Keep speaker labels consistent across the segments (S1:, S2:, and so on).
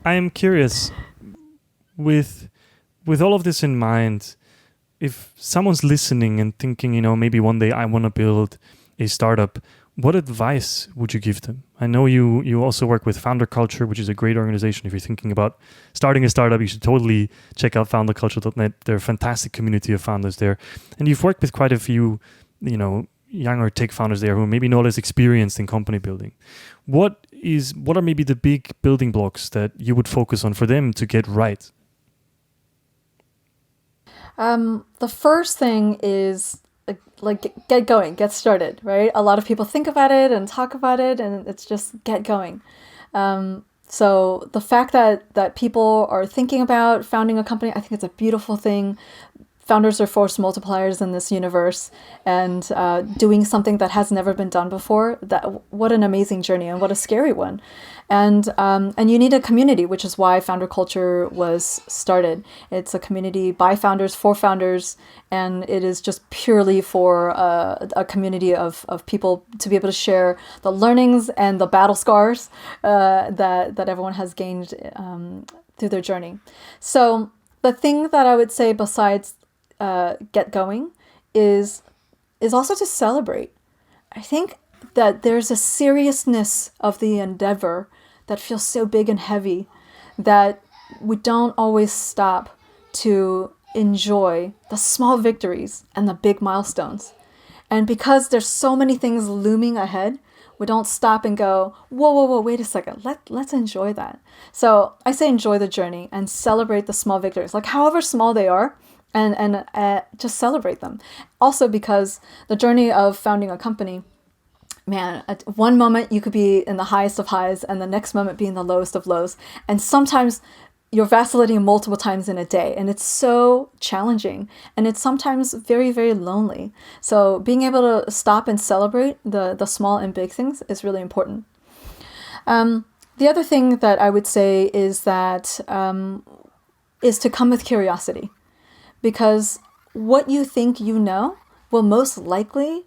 S1: I am curious, with all of this in mind, if someone's listening and thinking, maybe one day I want to build a startup, what advice would you give them? I know you also work with Founder Culture, which is a great organization. If you're thinking about starting a startup, you should totally check out founderculture.net. They're a fantastic community of founders there. And you've worked with quite a few, younger tech founders there who are maybe not as experienced in company building. What are maybe the big building blocks that you would focus on for them to get right?
S2: The first thing is get going, get started, right? A lot of people think about it and talk about it, and it's just get going. So the fact that people are thinking about founding a company, I think it's a beautiful thing. Founders are force multipliers in this universe, and doing something that has never been done before. What an amazing journey, and what a scary one. And you need a community, which is why Founder Culture was started. It's a community by founders for founders, and it is just purely for a community of people to be able to share the learnings and the battle scars that everyone has gained through their journey. So the thing that I would say besides get going is also to celebrate. I think that there's a seriousness of the endeavor that feels so big and heavy that we don't always stop to enjoy the small victories and the big milestones. And because there's so many things looming ahead, we don't stop and go, whoa, wait a second, let's enjoy that. So I say enjoy the journey and celebrate the small victories, like however small they are, and just celebrate them. Also, because the journey of founding a company, man, at one moment you could be in the highest of highs and the next moment be in the lowest of lows. And sometimes you're vacillating multiple times in a day, and it's so challenging, and it's sometimes very, very lonely. So being able to stop and celebrate the small and big things is really important. The other thing that I would say is that is to come with curiosity. Because what you think you know will most likely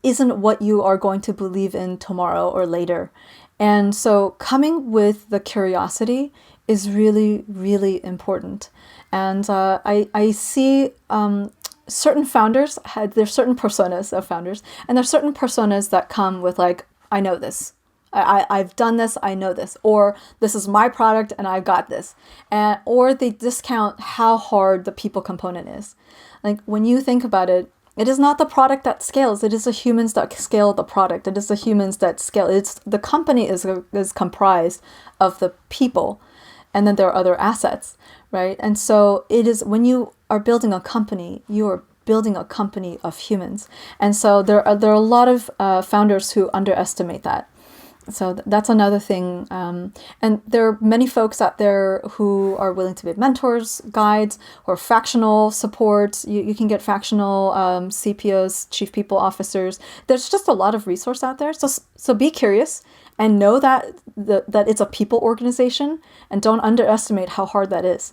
S2: isn't what you are going to believe in tomorrow or later. And so coming with the curiosity is really, really important. And I see certain founders, there's certain personas of founders, and there's certain personas that come with like, I know this. I've done this, I know this, or this is my product and I've got this. Or they discount how hard the people component is. Like when you think about it, it is not the product that scales, it is the humans that scale the product. It is the humans that scale. The company is comprised of the people, and then there are other assets, right? And so it is when you are building a company, you are building a company of humans. And so there are a lot of founders who underestimate that. So that's another thing. And there are many folks out there who are willing to be mentors, guides, or fractional support. You can get fractional CPOs, chief people officers. There's just a lot of resource out there. So be curious and know that it's a people organization, and don't underestimate how hard that is.